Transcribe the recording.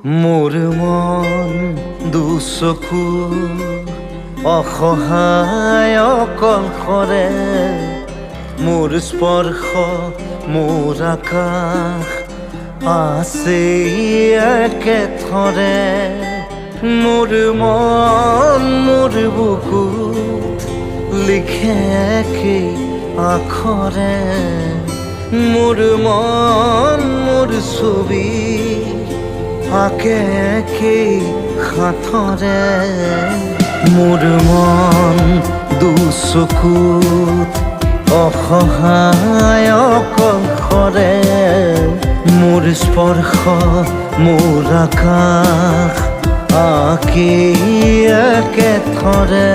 মোৰ মন দুচকু অসহায় অকলশৰে মোৰ স্পৰ্শ মোৰ আকাশ আছে একেথৰে মোৰ মন মোৰ বুকুত লিখে একেই আখৰে মোৰ মন মোৰ ছবি আঁকে একেই সাঁথৰে মোৰ মন দুচকুত অসহায় অকলশৰে মোৰ স্পৰ্শ মোৰ আকাশ আঁকি একেথৰে